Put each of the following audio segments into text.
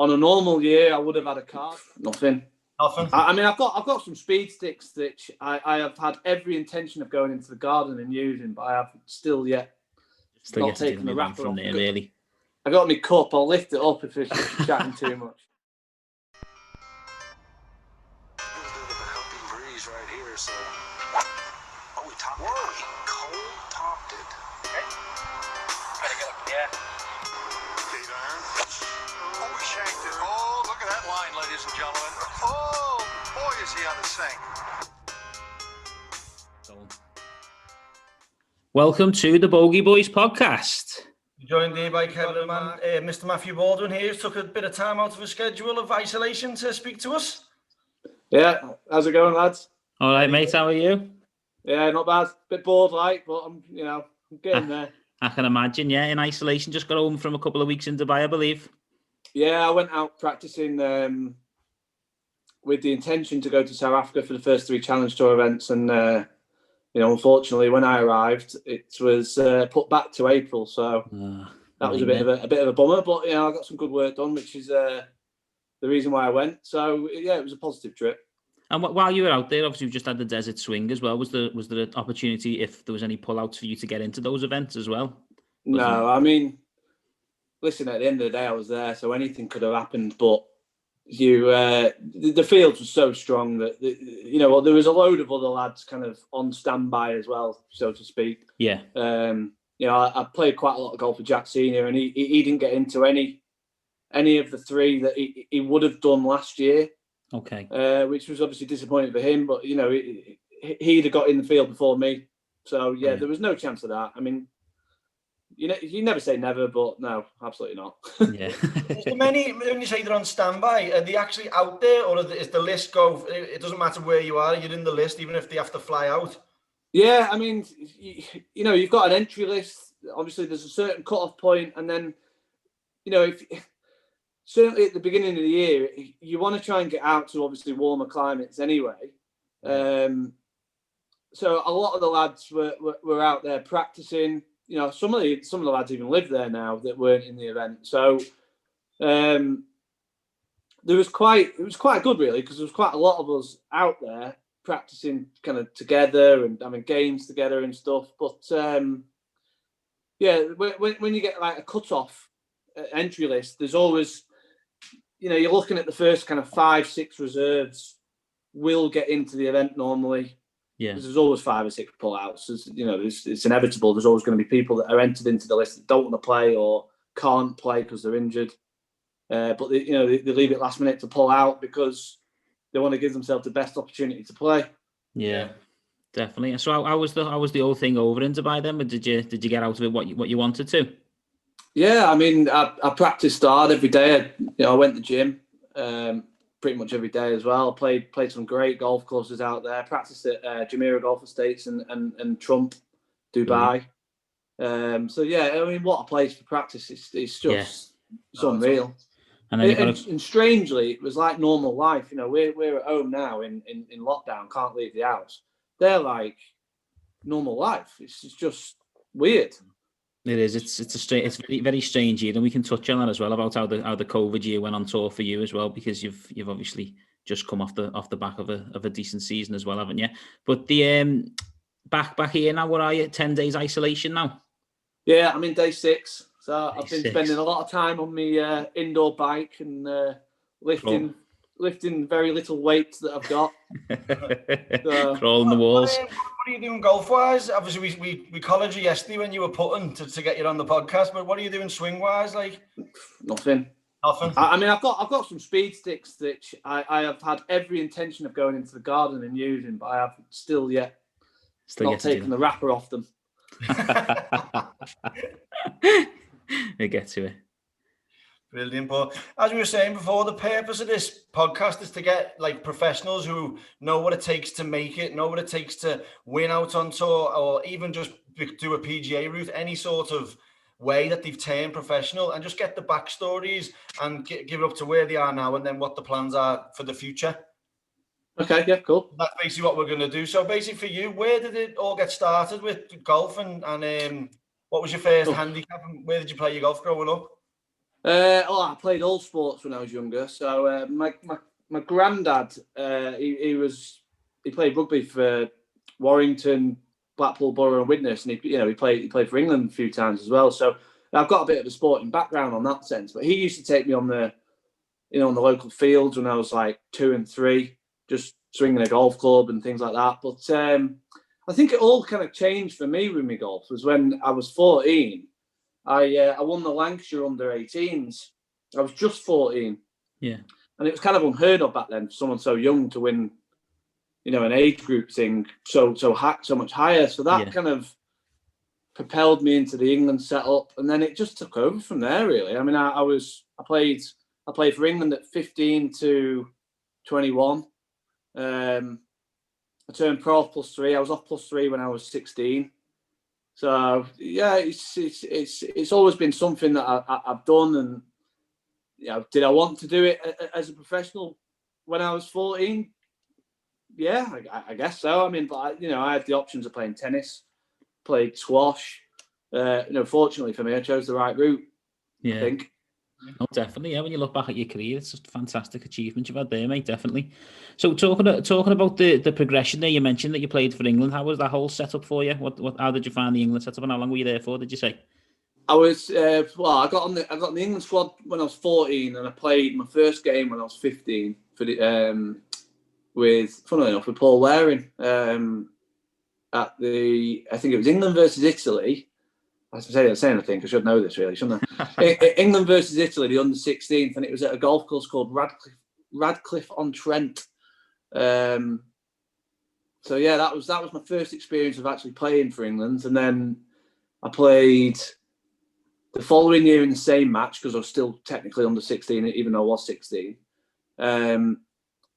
on a normal year, I would have had a card. Nothing. I mean, I've got some speed sticks that I have had every intention of going into the garden and using, but I have still not taken the wrapper from off. there, really. I got my cup. I'll lift it up if it's chatting too much. Ladies and gentlemen, oh boy, is he on the sink. Welcome to the Bogey Boys podcast. Joined here by Kevin, Mr. Matthew Baldwin here. Took a bit of time out of his schedule of isolation to speak to us. Yeah, how's it going, lads? All right, mate. How are you? Yeah, not bad. Bit bored, but I'm getting there. I can imagine. Yeah, in isolation. Just got home from a couple of weeks in Dubai, I believe. Yeah, I went out practicing with the intention to go to South Africa for the first 3 Challenge Tour events, and unfortunately, when I arrived, it was put back to April. So that was a bit of a bummer. But I got some good work done, which is the reason why I went. So yeah, it was a positive trip. And while you were out there, obviously, you just had the Desert Swing as well. Was there an opportunity, if there was any pullouts, for you to get into those events as well? No, I mean, listen, at the end of the day, I was there, so anything could have happened. But the fields were so strong that there was a load of other lads kind of on standby as well, so to speak. Yeah. I played quite a lot of golf with Jack Senior, and he didn't get into any of the 3 that he would have done last year. Okay. Which was obviously disappointing for him, but he'd have got in the field before me, so yeah, there was no chance of that. I mean, you never say never, but no, absolutely not. Yeah. Is there many, when you say they're on standby, are they actually out there, or is the list go? It doesn't matter where you are, you're in the list, even if they have to fly out. Yeah, I mean, you've got an entry list. Obviously, there's a certain cut-off point, and then, certainly at the beginning of the year, you want to try and get out to obviously warmer climates anyway. So a lot of the lads were out there practicing. Some of the lads even live there now that weren't in the event. So it was quite good, really, because there was quite a lot of us out there practicing kind of together and having games together and stuff. But when you get like a cut-off entry list, there's always, you're looking at the first kind of 5-6 reserves will get into the event normally. Yeah, there's always 5 or 6 pullouts. It's inevitable. There's always going to be people that are entered into the list that don't want to play or can't play because they're injured. But they leave it last minute to pull out because they want to give themselves the best opportunity to play. Yeah, definitely. So how was the whole thing over in Dubai then? Did you get out of it what you wanted to? Yeah, I mean, I practiced hard every day. I went to the gym. Pretty much every day as well. Played some great golf courses out there. Practiced at Jumeirah Golf Estates and Trump, Dubai. So yeah, I mean, what a place for practice! It's just unreal. And strangely, it was like normal life. We're at home now in lockdown, can't leave the house. They're like normal life. It's just weird. It is. It's very, very strange year, and we can touch on that as well about how the COVID year went on tour for you as well, because you've obviously just come off the back of a decent season as well, haven't you? But the back here now, what are you? 10 days isolation now? Yeah, I'm in day 6, so I've been spending a lot of time on my indoor bike and lifting very little weight that I've got. Crawling the walls. What are you doing golf-wise? Obviously, we collared you yesterday when you were putting to get you on the podcast, but what are you doing swing-wise? Like nothing. I mean, I've got some speed sticks that I have had every intention of going into the garden and using, but I have still not taken the wrapper off them. They get to it. Brilliant. But as we were saying before, the purpose of this podcast is to get like professionals who know what it takes to make it, know what it takes to win out on tour, or even just do a PGA route, any sort of way that they've turned professional, and just get the backstories and give it up to where they are now and then what the plans are for the future. Okay, yeah, cool. That's basically what we're going to do. So basically for you, where did it all get started with golf, and what was your first handicap, and where did you play your golf growing up? I played all sports when I was younger. So my granddad, he played rugby for Warrington, Blackpool Borough, and Widnes, and he played for England a few times as well. So I've got a bit of a sporting background on that sense. But he used to take me on the local fields when I was like 2 and 3, just swinging a golf club and things like that. But I think it all kind of changed for me with my golf was when I was 14. I won the Lancashire under-18s. I was just 14. Yeah. And it was kind of unheard of back then for someone so young to win, an age group thing so much higher. So that kind of propelled me into the England setup, and then it just took over from there. Really, I mean, I played for England at 15 to 21. I turned pro off +3. I was off +3 when I was 16. So yeah, it's always been something that I've done, and did I want to do it as a professional when I was 14? Yeah, I guess so. I mean, but I had the options of playing tennis, played squash. Fortunately for me, I chose the right route. Yeah. I think. Oh, definitely. Yeah, when you look back at your career, it's just a fantastic achievement you've had there, mate. Definitely. So, talking about the progression there, you mentioned that you played for England. How was that whole setup for you? How did you find the England setup, and how long were you there for? Did you say? I was I got on the England squad when I was 14, and I played my first game when I was 15 for the funnily enough, with Paul Waring at I think it was England versus Italy. I was saying I think I should know this really, shouldn't I? England versus Italy, the under-16th, and it was at a golf course called Radcliffe-on-Trent. So yeah, that was my first experience of actually playing for England, and then I played the following year in the same match because I was still technically under 16, even though I was 16.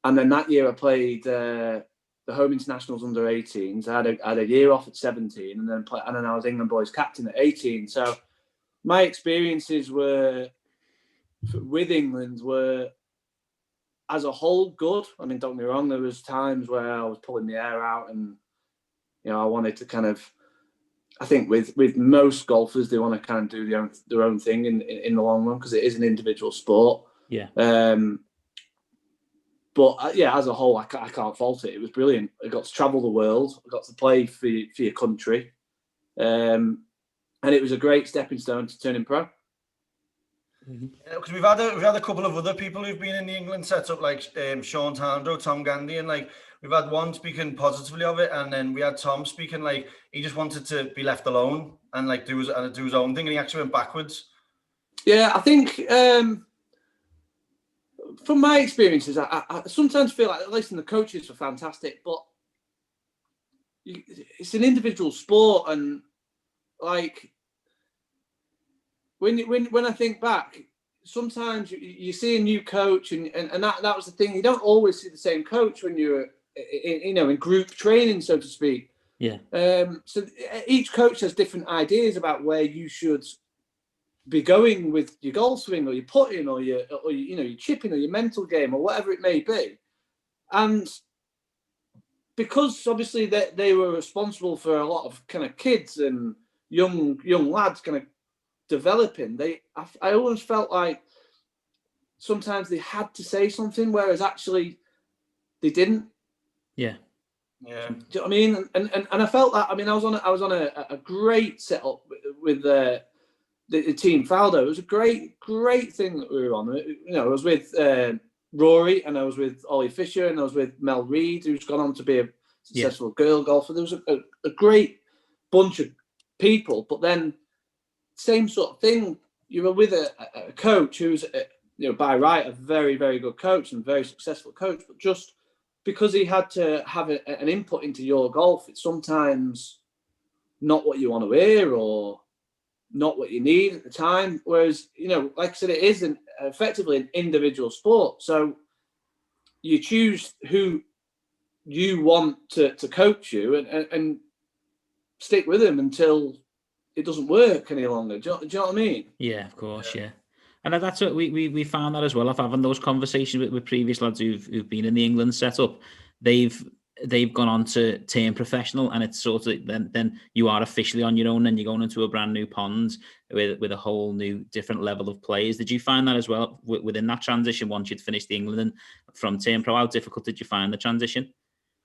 And then that year I played the home internationals under 18s. I had a year off at 17, and then I was England boys captain at 18. So my experiences with England were, as a whole, good. I mean, don't get me wrong, there was times where I was pulling the hair out, and I wanted to kind of. I think with most golfers, they want to kind of do their own thing in the long run because it is an individual sport. Yeah. But as a whole, I can't fault it. It was brilliant. I got to travel the world. I got to play for your country, and it was a great stepping stone to turning pro. Because we've had a couple of other people who've been in the England setup, like Sean Tandro, Tom Gandy, and like we've had one speaking positively of it, and then we had Tom speaking like he just wanted to be left alone and like do his own thing, and he actually went backwards. Yeah, I think. From my experiences, I sometimes feel like, at least the coaches are fantastic, but it's an individual sport, and like when I think back, sometimes you see a new coach, and that was the thing. You don't always see the same coach when you're in group training, so to speak. Yeah. So each coach has different ideas about where you should be going with your golf swing or your putting or your chipping or your mental game or whatever it may be. And because obviously they were responsible for a lot of kind of kids and young lads kind of developing, I always felt like sometimes they had to say something, whereas actually they didn't. Yeah. Yeah. Do you know what I mean? And I felt that. I mean, I was on a great setup with the team Faldo. It was a great thing that we were on. I was with Rory, and I was with Ollie Fisher, and I was with Mel Reid, who's gone on to be a successful girl golfer. There was a great bunch of people, but then same sort of thing. You were with a coach who's by right a very, very good coach and very successful coach, but just because he had to have an input into your golf, it's sometimes not what you want to hear or not what you need at the time. Whereas, like I said, it is effectively an individual sport. So you choose who you want to coach you and stick with them until it doesn't work any longer. Do you know what I mean? Yeah, of course, yeah. And that's what we found that as well, of having those conversations with previous lads who've been in the England setup. They've they've gone on to turn professional, and it's sort of then you are officially on your own, and you're going into a brand new pond with a whole new different level of players. Did you find that as well within that transition once you'd finished the England and from turn pro? How difficult did you find the transition?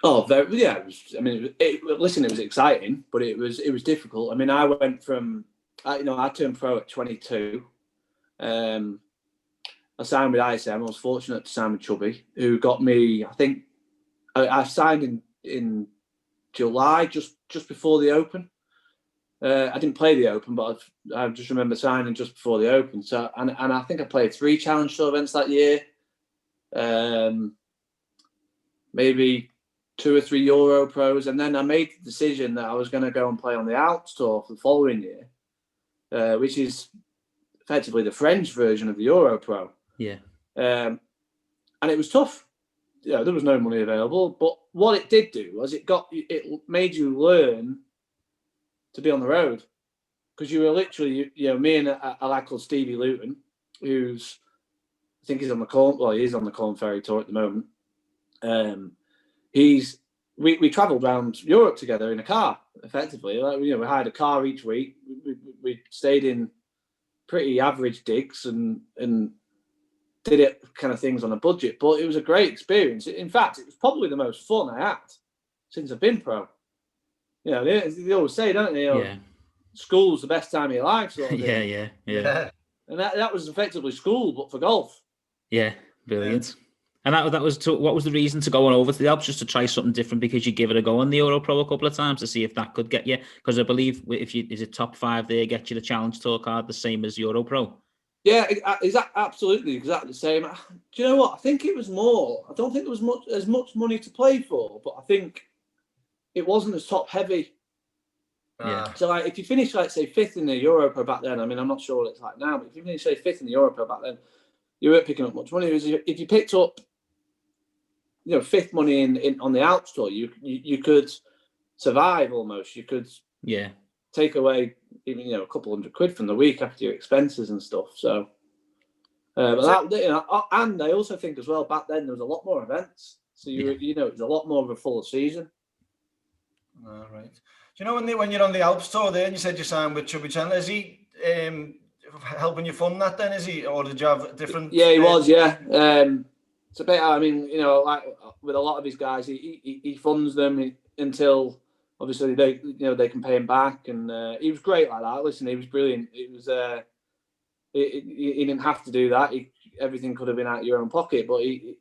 Oh, yeah. Listen, it was exciting, but it was difficult. I mean, I went from, I turned pro at 22. I signed with ISM. I was fortunate to sign with Chubby, who got me, I think, I signed in July, just before the Open. I didn't play the Open, but I just remember signing just before the Open. So, and I think I played 3 Challenge Tour events that year. Maybe 2 or 3 Euro Pros, and then I made the decision that I was going to go and play on the Alps Tour for the following year, which is effectively the French version of the Euro Pro. Yeah. And it was tough. There was no money available, but what it did do was it made you learn to be on the road, because you were literally, me and a lad called Stevie Luton, who's, I think he's on the Corn Ferry Tour at the moment. We travelled around Europe together in a car, effectively. We hired a car each week. We stayed in pretty average digs and did it kind of things on a budget, but it was a great experience. In fact, it was probably the most fun I had since I've been pro. They always say, don't they? School's the best time of your life. Sort of yeah. And that was effectively school, but for golf. Yeah, brilliant. Yeah. And that was what was the reason to go on over to the Alps, just to try something different, because you give it a go on the Euro Pro a couple of times to see if that could get you? Because I believe is it top 5 there, get you the Challenge Tour card, the same as Euro Pro? Yeah, absolutely exactly the same. Do you know what? I think it was more. I don't think there was as much money to play for, but I think it wasn't as top heavy. Yeah. So if you finish, say 5th in the Euro Pro back then, I mean, I'm not sure what it's like now, but if you finish, say 5th in the Euro Pro back then, you weren't picking up much money. If you picked up, 5th money in on the Alps Tour, you could survive almost. You could take away even a couple $100 from the week after your expenses and stuff. So, and I also think as well, back then there was a lot more events, so it was a lot more of a full season. All right. Do you know when you're on the Alps Tour there, and you said you signed with Chubby Chandler, is he helping you fund that then? Is he, or did you have different? Yeah, he was. Yeah. It's a bit. I mean, like with a lot of his guys, he funds them until obviously they can pay him back, and he was great like that. Listen, he was brilliant. It was he didn't have to do that. Everything could have been out of your own pocket, but he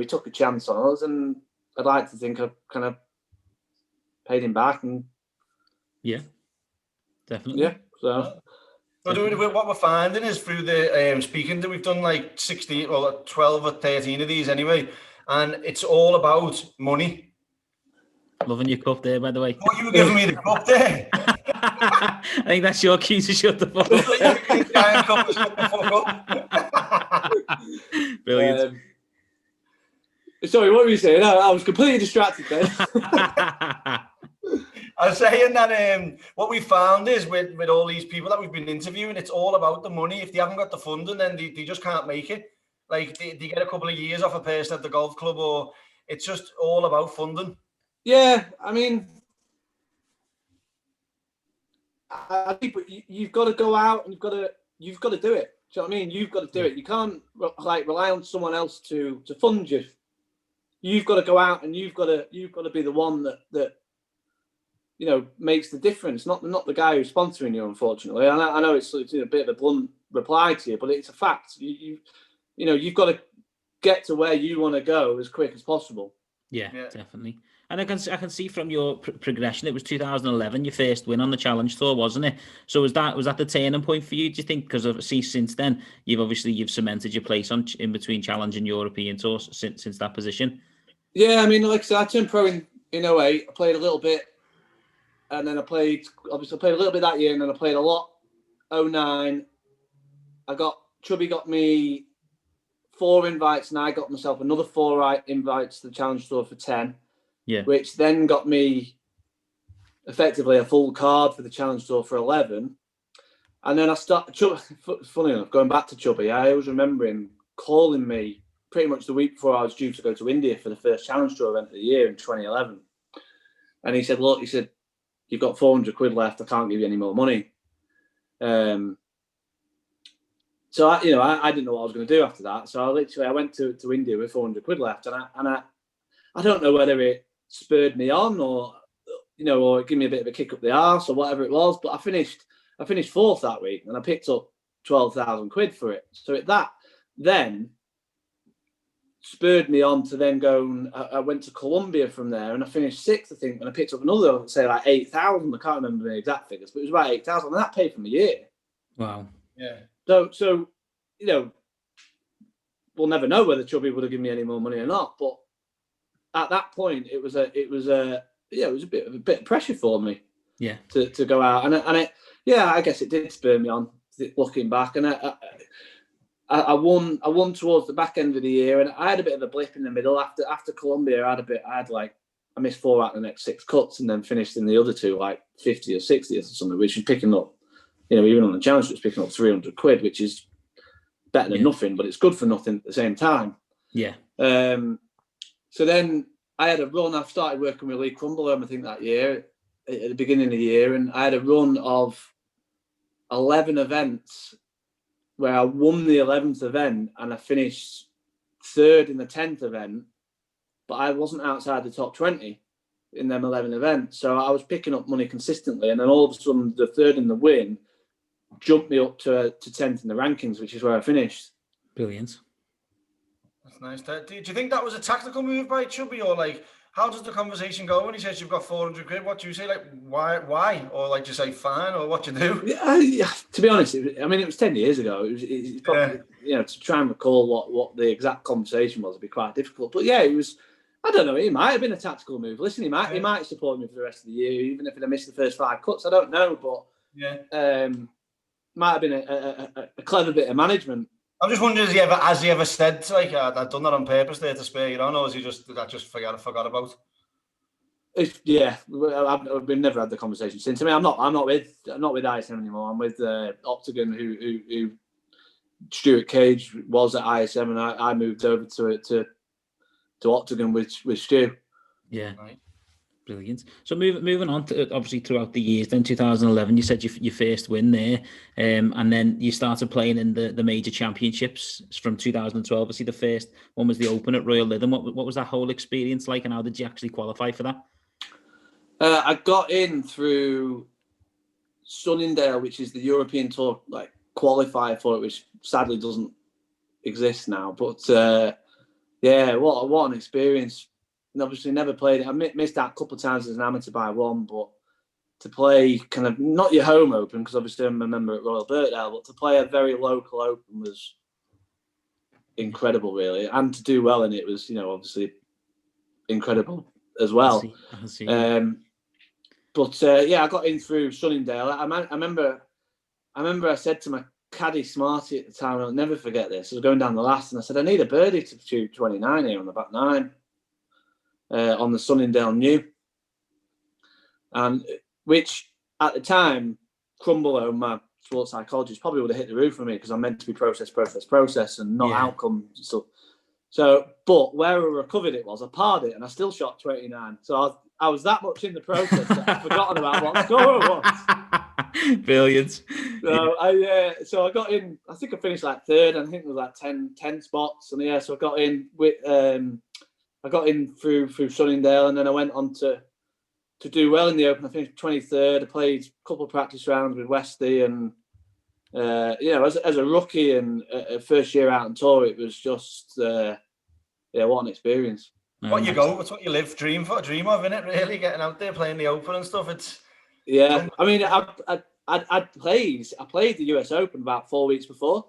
took a chance on us, and I'd like to think I kind of paid him back, and definitely, So. What we're finding is through the speaking that we've done like 12 or 13 of these anyway, and it's all about money. Loving your cup there, by the way. What you were giving me the cup there? I think that's your cue to shut the fuck up. Brilliant. Sorry, what were you saying? I was completely distracted then. I was saying that what we found is with all these people that we've been interviewing, it's all about the money. If they haven't got the funding, then they just can't make it. Like they get a couple of years off a person at the golf club, or it's just all about funding. Yeah, I mean, I think you've got to go out and you've got to do it. Do you know what I mean? You've got to do it. You can't rely on someone else to fund you. You've got to go out and you've got to be the one that makes the difference. Not the guy who's sponsoring you, unfortunately. And I know it's a bit of a blunt reply to you, but it's a fact. You've got to get to where you want to go as quick as possible. Yeah, definitely. And I can see from your progression, it was 2011 your first win on the Challenge Tour, wasn't it? So was that the turning point for you? Do you think? Because obviously since then you've cemented your place in between Challenge and European Tours since that position. Yeah, I mean, like I said, I turned pro in 08. I played a little bit, and then I played a little bit that year, and then I played a lot. 09. Chubby got me 4 invites, and I got myself another 4 invites to the Challenge Tour for 10. Yeah. Which then got me effectively a full card for the Challenge Tour for 11. And then I started, funny enough, going back to Chubby, I always remember him calling me pretty much the week before I was due to go to India for the first Challenge Tour event of the year in 2011. And he said, look, you've got 400 quid left. I can't give you any more money. So I didn't know what I was going to do after that. So I went to India with 400 quid left, and I don't know whether it spurred me on or give me a bit of a kick up the arse or whatever it was. But I finished fourth that week, and I picked up 12,000 quid for it. So that then spurred me on to then go. I went to Colombia from there, and I finished sixth, I think, and I picked up another, say, like 8,000. I can't remember the exact figures, but it was about 8,000, and that paid for my year. Wow. Yeah. So we'll never know whether Chubby would have given me any more money or not. But at that point, it was a bit of pressure for me. Yeah. To go out, and I guess it did spur me on looking back, and I won towards the back end of the year, and I had a bit of a blip in the middle after Colombia. I missed 4 out of the next 6 cuts, and then finished in the other 2 like 50 or 60 or something, which was picking up, even on the challenge, it was picking up 300 quid, which is better than nothing, but it's good for nothing at the same time. Yeah. So then I had a run. I started working with Lee Crumblehome, I think, that year, at the beginning of the year, and I had a run of 11 events where I won the 11th event and I finished 3rd in the 10th event, but I wasn't outside the top 20 in them 11 events. So I was picking up money consistently, and then all of a sudden the 3rd in the win jumped me up to 10th in the rankings, which is where I finished. Brilliant. That's nice. Do you think that was a tactical move by Chubby, or like, how does the conversation go when he says you've got 400 quid? What do you say? Like, why? Or like, just say fine, or what do you do? Yeah, to be honest, it was 10 years ago. It's probably, to try and recall what the exact conversation was would be quite difficult. But yeah, it was, I don't know, it might have been a tactical move. Listen, he might support me for the rest of the year, even if I missed the first 5 cuts. I don't know, but might have been a clever bit of management. I'm just wondering, has he ever said, like, I've done that on purpose there to spare you on, or is he just forgot about? We've never had the conversation since. I mean, I'm not with ISM anymore. I'm with Octagon, who Stuart Cage was at ISM, and I moved over to Octagon with Stu. Yeah. Right. Brilliant. So moving on to, obviously, throughout the years, then 2011, you said your first win there, and then you started playing in the major championships from 2012. Obviously, the first one was the Open at Royal Lytham. What was that whole experience like, and how did you actually qualify for that? I got in through Sunningdale, which is the European Tour qualifier for it, which sadly doesn't exist now. But what an experience. And obviously never played it. I missed out a couple of times as an amateur by 1, but to play kind of not your home Open, because obviously I'm a member at Royal Birkdale, but to play a very local Open was incredible, really, and to do well in it was, obviously incredible as well. I see. I got in through Sunningdale. I remember I said to my caddy Smarty at the time, I'll never forget this. I was going down the last, and I said, I need a birdie to shoot 29 here on the back 9. On the Sunningdale New, and which at the time, Crumblehome, my sports psychologist, probably would have hit the roof for me, because I'm meant to be process, and not outcome and stuff. So, but where I recovered it was I parred it, and I still shot 29. So I was that much in the process that I'd forgotten about what score it was. Brilliant. So I got in. I think I finished like 3rd, and I think it was like 10 spots, and so I got in with. I got in through Sunningdale, and then I went on to do well in the Open. I finished 23rd. I played a couple of practice rounds with Westy, and as a rookie and a first year out on tour, it was just what an experience. It's what you dream of, isn't it? Really, getting out there, playing the Open and stuff. It's I mean, I played the US Open about 4 weeks before.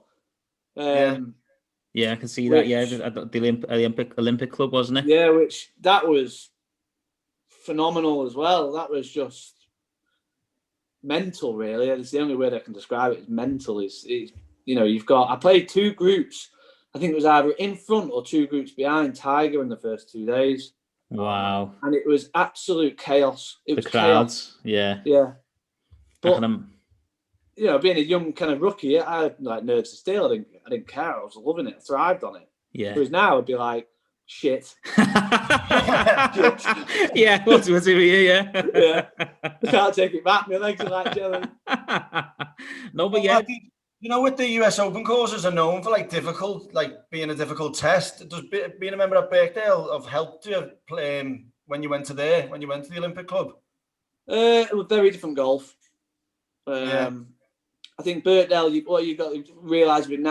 Yeah, I can see that. Yeah, the Olympic Club, wasn't it? Yeah, which that was phenomenal as well. That was just mental, really. It's the only word I can describe it. It's mental. I played 2 groups. I think it was either in front or 2 groups behind Tiger in the first 2 days. Wow. And it was absolute chaos. It was crowds. Chaos. Yeah. But being a young kind of rookie, I had like nerves of steel. I didn't care. I was loving it. I thrived on it. Yeah. Whereas now I'd be like, shit. Yeah, what's it here? Yeah, Yeah. I can't take it back. My legs are like jelly. No, but yeah, You know, with the US Open courses are known for being a difficult test. Does being a member of Birkdale have helped you play when you went to the Olympic Club? It was very different golf. Yeah. I think Birkdale, what you got to realise with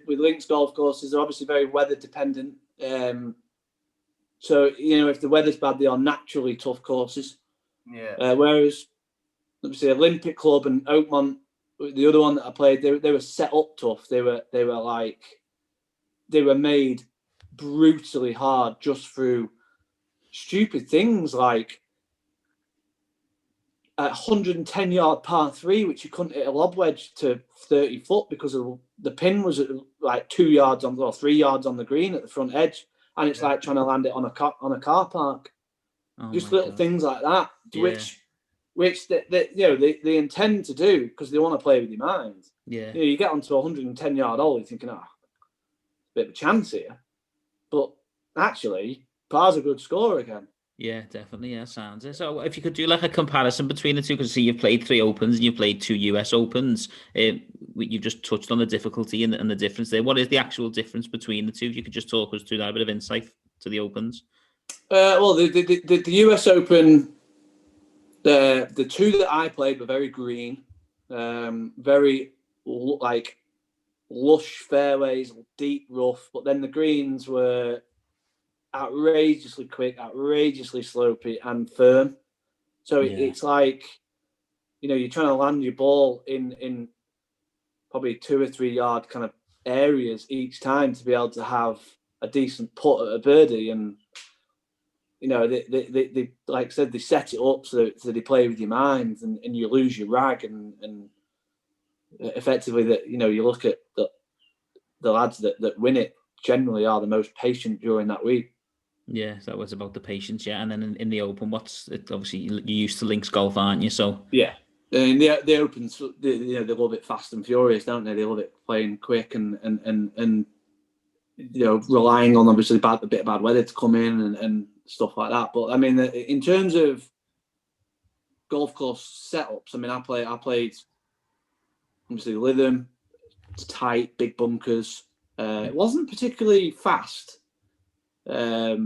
links golf courses, they're obviously very weather dependent. So, if the weather's bad, they are naturally tough courses. Yeah. Whereas, obviously, Olympic Club and Oakmont, the other one that I played, they were set up tough. They were made brutally hard just through stupid things like a 110-yard par 3, which you couldn't hit a lob wedge to 30 foot because of the pin was like 2 yards on or 3 yards on the green at the front edge, and it's like trying to land it on a car park. Just little things like that, which they intend to do because they want to play with your mind. Yeah. You get onto a 110-yard hole, you're thinking, bit of a chance here, but actually, par's a good score again. Yeah, definitely. Yeah, sounds it. So, if you could do like a comparison between the two, because you've played 3 Opens and you've played 2 US Opens, you've just touched on the difficulty and the difference there. What is the actual difference between the two? If you could just talk us through that, a bit of insight to the Opens. Well, the US Open, the 2 that I played were very green, very like lush fairways, deep rough, but then the greens were outrageously quick, outrageously slopey and firm. So it's like, you're trying to land your ball in probably 2 or 3 yard kind of areas each time to be able to have a decent putt at a birdie. And, they like I said, they set it up so they play with your mind and you lose your rag and effectively that, you look at the lads that win it generally are the most patient during that week. Yeah, that was about the patience, yeah. And then in the Open, obviously you're used to links golf, aren't you? So yeah, and the Opens, they love it fast and furious, don't they? They love it playing quick and relying on obviously a bit of bad weather to come in and stuff like that. But I mean, in terms of golf course setups, I mean, I played obviously Lytham. It's tight, big bunkers. It wasn't particularly fast. Got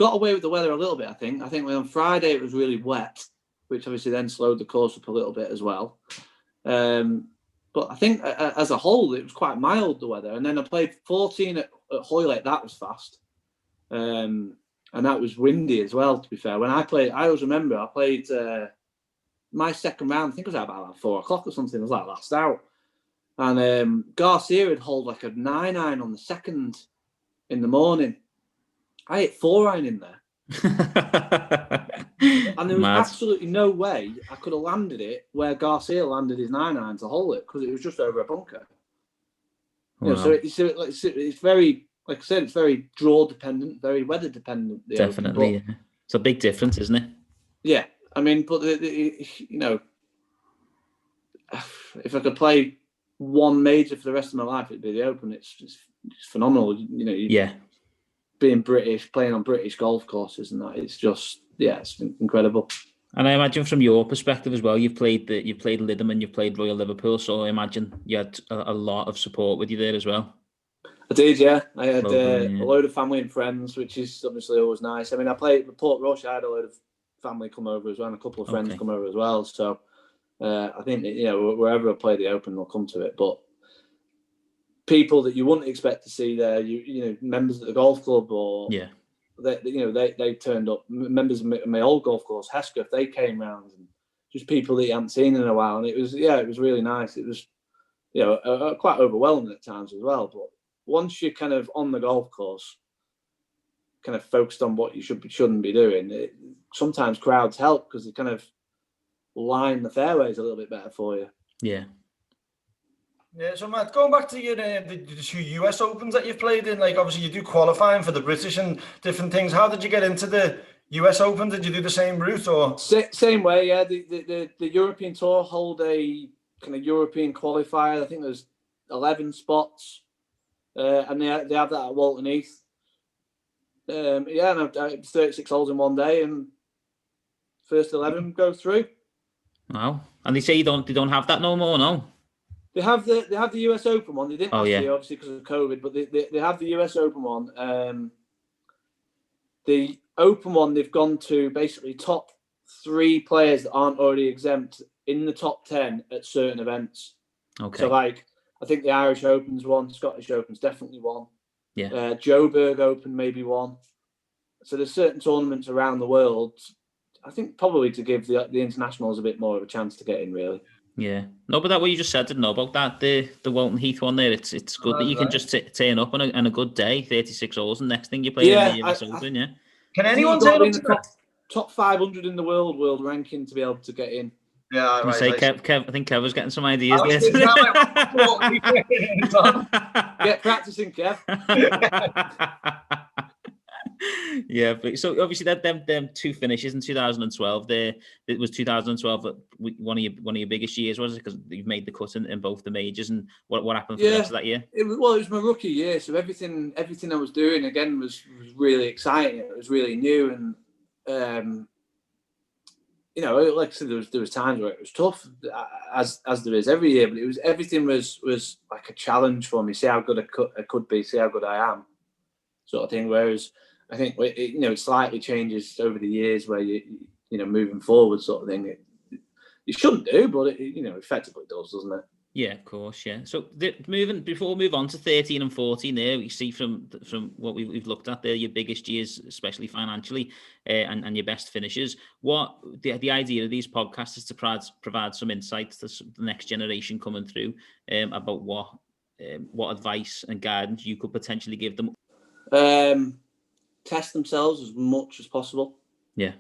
away with the weather a little bit, I think. I think on Friday it was really wet, which obviously then slowed the course up a little bit as well. But I think as a whole, it was quite mild, the weather. And then I played 14 at Hoylake. That was fast. And that was windy as well, to be fair. When I played, I always remember I played my second round, I think it was about like 4 o'clock or something. It was like last out. And Garcia had holed like a 9-iron on the second in the morning. I hit 4-iron in there. And there was absolutely no way I could have landed it where Garcia landed his 9-iron to hole it because it was just over a bunker. Wow. So it's very, like I said, it's very draw dependent, very weather dependent. Definitely, yeah. It's a big difference, isn't it? Yeah, I mean, but if I could play one major for the rest of my life, it'd be the Open. It's phenomenal, being British, playing on British golf courses and that. It's just, it's incredible. And I imagine from your perspective as well, you've played Lytham and you've played Royal Liverpool, so I imagine you had a lot of support with you there as well. I did, yeah. I had a load of family and friends, which is obviously always nice. I mean, I played at Port Rush. I had a load of family come over as well, and a couple of friends come over as well. So I think wherever I play the Open, they'll come to it. But people that you wouldn't expect to see there, members of the golf club, or they turned up. Members of my old golf course, Hesketh, they came round, and just people that you hadn't seen in a while, and it was really nice. It was quite overwhelming at times as well. But once you're kind of on the golf course, kind of focused on what you shouldn't be doing, sometimes crowds help because they kind of line the fairways a little bit better for you. Yeah. Yeah, so Matt, going back to your the 2 US Opens that you've played in, like obviously you do qualifying for the British and different things. How did you get into the US Open? Did you do the same route or? Same way, yeah. The European Tour hold a kind of European qualifier. I think there's 11 spots. and they have that at Walton Heath. And I've 36 holes in one day, and first 11 go through. Wow. And they say they don't have that no more, no? They have the US Open one. They didn't last year, obviously, because of COVID, but they have the US Open one. The Open one, they've gone to basically top 3 players that aren't already exempt in the top 10 at certain events. Okay. So, like, I think the Irish Open's one, Scottish Open's definitely one. Yeah. Joburg Open maybe one. So there's certain tournaments around the world, I think probably to give the internationals a bit more of a chance to get in, really. Yeah. No, but that what you just said, didn't know about that, the Walton Heath one there, it's good that you can just turn up on a good day, 36 holes, and next thing you play in the US Open, yeah. Can anyone turn up to the top 500 in the world ranking to be able to get in? Yeah, right. Say, Kev, I think Kev was getting some ideas there. Get practicing, Kev. Yeah, but so obviously them 2 finishes in 2012. It was 2012 one of your biggest years, was it? Because you've made the cut in both the majors. And what happened for the rest of that year? It was my rookie year, so everything I was doing again was really exciting. It was really new, and like I said, there was times where it was tough, as there is every year. But everything was like a challenge for me. See how good I could be. See how good I am, sort of thing. Whereas I think it slightly changes over the years, where you moving forward, sort of thing. You shouldn't do, but it effectively does, doesn't it? Yeah, of course, yeah. So before we move on to 13 and 14 there, we see from what we've looked at there, your biggest years, especially financially, and your best finishes. What the idea of these podcasts is to provide some insights to the next generation coming through about what advice and guidance you could potentially give them. Test themselves as much as possible. Yeah.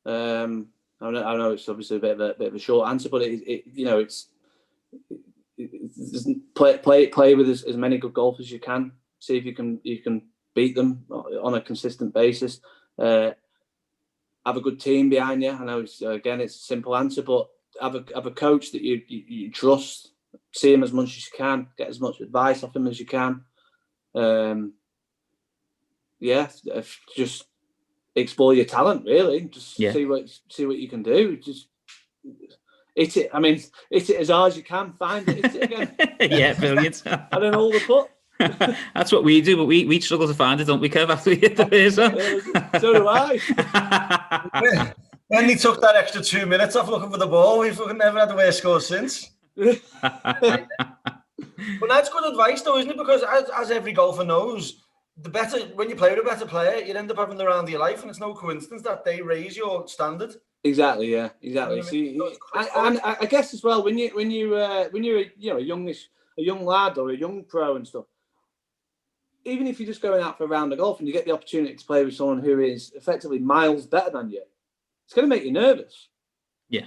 I know it's obviously a bit of a short answer, but it's play with as many good golfers as you can. See if you can beat them on a consistent basis. Have a good team behind you. I know it's a simple answer, but have a coach that you trust. See him as much as you can. Get as much advice off him as you can. Just explore your talent. Really, just see what you can do. Just hit it. I mean, hit it as hard as you can. Find it. Hit it again. Yeah, brilliant. And then hold the putt. That's what we do, but we struggle to find it, don't we, Kev? After we hit the first one. So do I. When he took that extra 2 minutes off looking for the ball, we've never had the worst score since. But that's good advice, though, isn't it? Because as every golfer knows, when you play with a better player, you end up having the round of your life, and it's no coincidence that they raise your standard. Exactly. Yeah. Exactly. You know what I mean? I guess as well when you're a young lad or a young pro and stuff, even if you're just going out for a round of golf and you get the opportunity to play with someone who is effectively miles better than you, it's going to make you nervous. Yeah.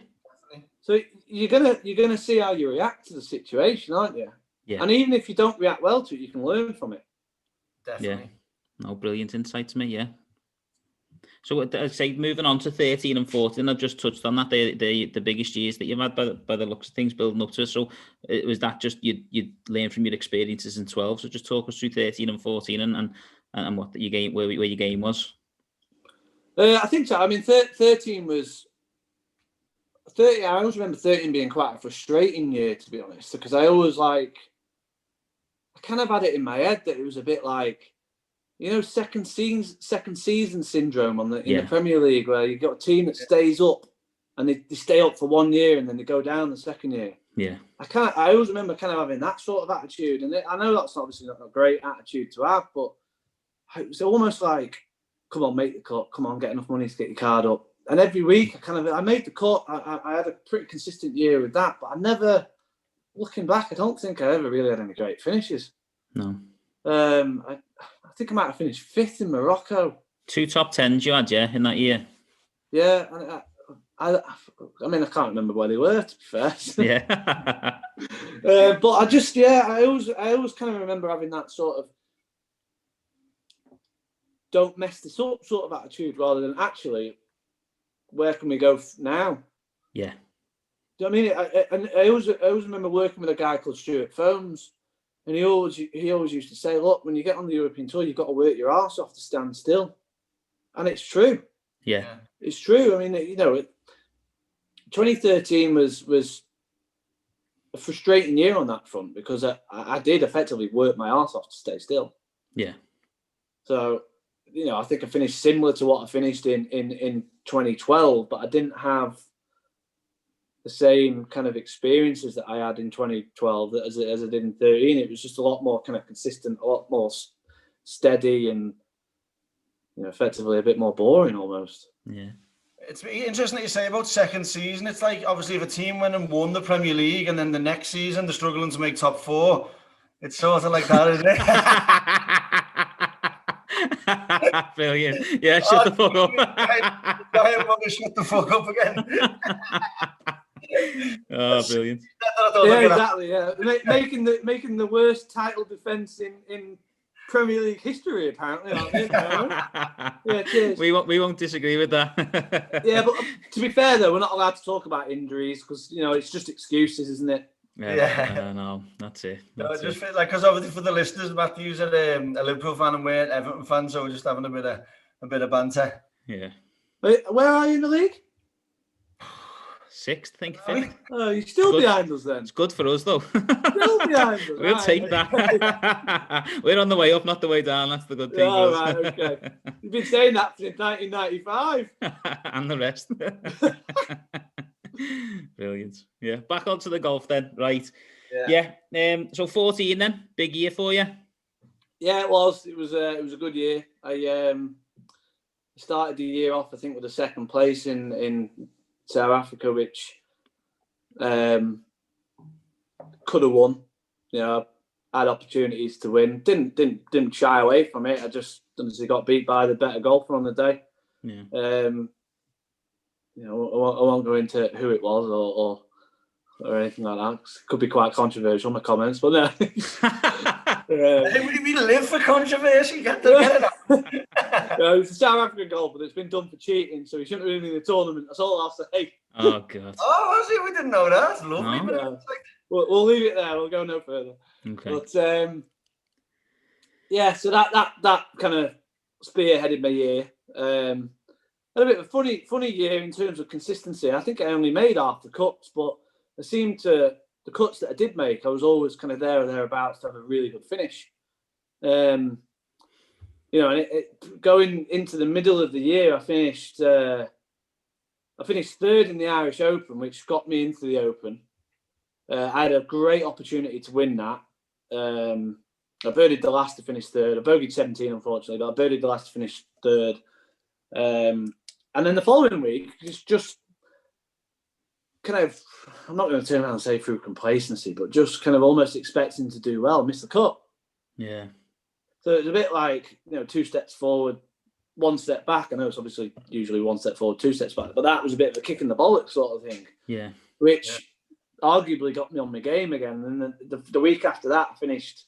So you're gonna see how you react to the situation, aren't you? Yeah. And even if you don't react well to it, you can learn from it. Definitely. Yeah. No, brilliant insight to me. Yeah. So I'd say moving on to 13 and 14, I've just touched on that. The biggest years that you've had by the looks of things building up to it. So was that just you learned from your experiences in 12? So just talk us through 13 and 14 and what your game, where your game was. I think so. I mean, 13 was 30. I always remember 13 being quite a frustrating year, to be honest, because I kind of had it in my head that it was a bit like, second season syndrome in the Premier League, where you got a team that stays up and they stay up for 1 year and then they go down the second year. Yeah. I always remember kind of having that sort of attitude, and I know that's obviously not a great attitude to have, but it was almost like, come on, make the cut. Come on, get enough money to get your card up. And every week I made the cut. I had a pretty consistent year with that, but I never, looking back, I don't think I ever really had any great finishes. No. I think I might have finished 5th in Morocco. 2 top 10s you had, in that year. Yeah, and I mean, I can't remember where they were, to be fair. Yeah. But I always kind of remember having that sort of don't mess this up sort of attitude, rather than actually, where can we go now? Yeah. Do you know what I mean? I always remember working with a guy called Stuart Foams, And he always used to say, look, when you get on the European tour, you've got to work your arse off to stand still. And it's true. Yeah. It's true. I mean, 2013 was a frustrating year on that front because I did effectively work my arse off to stay still. Yeah. So, I think I finished similar to what I finished in 2012, but I didn't have the same kind of experiences that I had in 2012 as I did in 13. It was just a lot more kind of consistent, a lot more steady, and effectively a bit more boring almost. Yeah. It's interesting that you say about second season. It's like, obviously, if a team went and won the Premier League and then the next season they're struggling to make top four, it's sort of like that, isn't it? Brilliant. Yeah, shut the fuck up. I want to shut the fuck up again. Oh, brilliant. Yeah, exactly. Yeah, making the worst title defence in Premier League history, apparently. Yeah, cheers. We won't disagree with that. Yeah, but to be fair though, we're not allowed to talk about injuries because it's just excuses, isn't it? Yeah. No, that's it. I just feel like, because obviously for the listeners, Matthew's a Liverpool fan and we're Everton fans, so we're just having a bit of banter. Yeah. Where are you in the league? Sixth, I think. Fifth. Oh, you're still behind us then. It's good for us, though. Still behind us. We'll take that. We're on the way up, not the way down. That's the good thing. Oh, right, okay. You've been saying that since 1995. And the rest. Brilliant. Yeah. Back onto the golf then. Right. Yeah. So 14 then. Big year for you. Yeah, it was. It was a good year. I started the year off, I think, with a second place in South Africa, which could have won. I had opportunities to win. Didn't shy away from it. I just honestly got beat by the better golfer on the day. Yeah. I won't go into who it was or anything like that. It could be quite controversial, my comments, but no. We live for controversy. You got to get it up. It's a South African golfer that's been done for cheating, so he shouldn't have been in the tournament. That's all I'll say. Oh, God. Oh, was it? We didn't know that. That's lovely. No. We'll leave it there. We'll go no further. Okay. But so that kind of spearheaded my year. Had a bit of a funny year in terms of consistency. I think I only made half the cuts, but I seemed to, the cuts that I did make, I was always kind of there or thereabouts to have a really good finish. And going into the middle of the year, I finished third in the Irish Open, which got me into the Open. I had a great opportunity to win that. I birdied the last to finish third. I bogeyed 17, unfortunately, but I birdied the last to finish third. And then the following week, just kind of, I'm not going to turn around and say through complacency, but just kind of almost expecting to do well, miss the cut. Yeah. So it's a bit like, 2 steps forward, 1 step back. I know it's obviously usually 1 step forward, 2 steps back, but that was a bit of a kick in the bollocks sort of thing. Yeah. Which arguably got me on my game again. And then the week after that, I finished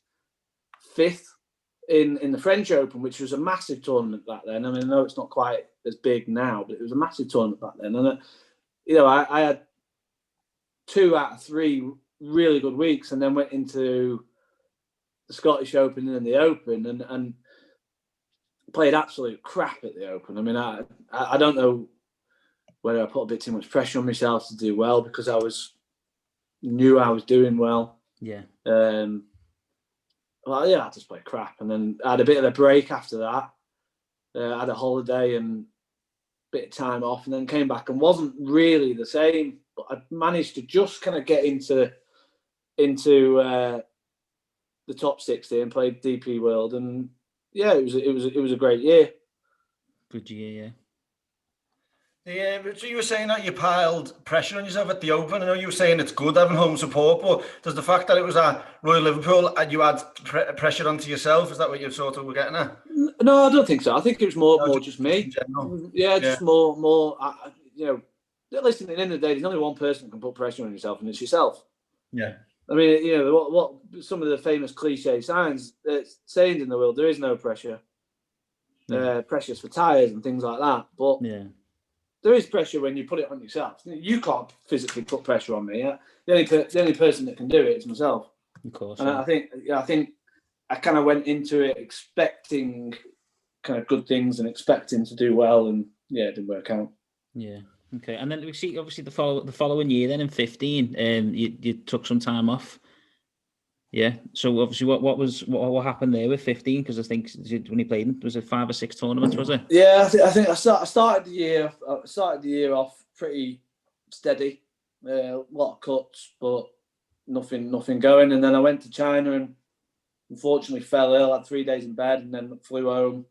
5th in the French Open, which was a massive tournament back then. I mean, I know it's not quite as big now, but it was a massive tournament back then. And, I had 2 out of 3 really good weeks and then went into the Scottish Open and then the Open and played absolute crap at the Open. I mean, I don't know whether I put a bit too much pressure on myself to do well because I knew I was doing well. Yeah. I just played crap. And then I had a bit of a break after that. I had a holiday and a bit of time off and then came back and wasn't really the same. But I managed to just kind of get into the top 60 and played DP World. And it was a great year. Good year, yeah. Yeah, so you were saying that you piled pressure on yourself at the Open. I know you were saying it's good having home support, but does the fact that it was at Royal Liverpool and you had pressure onto yourself, is that what you sort of were getting at? No, I don't think so. I think it was more just me. In general. Yeah, just more. Listen, at the end of the day, there's only one person that can put pressure on yourself, and it's yourself. Yeah. I mean, what some of the famous cliche sayings in the world, there is no pressure. Pressure's for tyres and things like that. But there is pressure when you put it on yourself. You can't physically put pressure on me. The only person that can do it is myself. Of course. And I think I kind of went into it expecting kind of good things and expecting to do well, and it didn't work out. Yeah. Okay. And then we see obviously the following year, then in 15, you took some time off. Yeah. So obviously, what happened there with 15? Because I think when he played, was it 5 or 6 tournaments? Was it? Yeah, I think I started the year off pretty steady. A lot of cuts, but nothing going. And then I went to China and unfortunately fell ill. Had 3 days in bed and then flew home.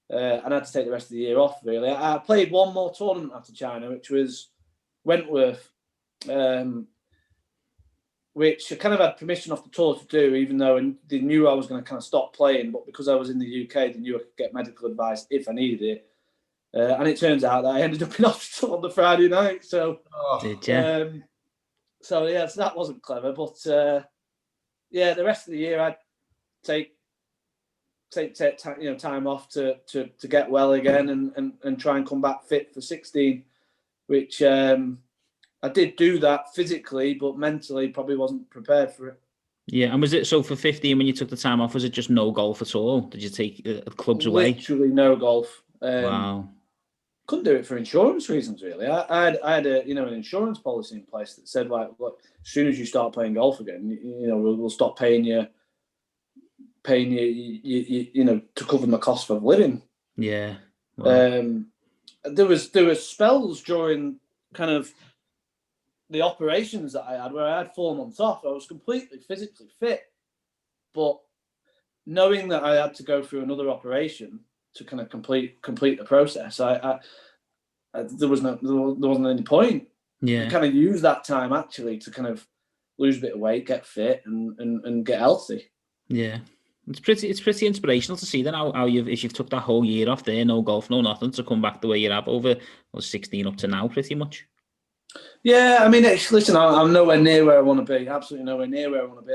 And I had to take the rest of the year off. Really, I played one more tournament after China, which was Wentworth. Which I kind of had permission off the tour to do, even though they knew I was going to kind of stop playing. But because I was in the UK, they knew I could get medical advice if I needed it. And it turns out that I ended up in hospital on the Friday night. So, did you? So that wasn't clever. But the rest of the year I'd take time off to get well again and try and come back fit for 16, which. I did do that physically, but mentally probably wasn't prepared for it. Yeah, and was it so for 15 when you took the time off? Was it just no golf at all? Did you take clubs away? Literally no golf. Wow. Couldn't do it for insurance reasons, really. I had an insurance policy in place that said, like, look, as soon as you start playing golf again, we'll stop paying you, to cover my cost of living. Yeah. Wow. There was spells during kind of the operations that I had where I had 4 months off. I was completely physically fit, but knowing that I had to go through another operation to kind of complete the process, there wasn't any point. Yeah. I kind of used that time actually to kind of lose a bit of weight, get fit, and get healthy. Yeah. It's pretty inspirational to see then how you've took that whole year off there, no golf, no nothing, to come back the way you have over 16 up to now, pretty much. Yeah, I mean, listen, I'm nowhere near where I want to be. Absolutely nowhere near where I want to be.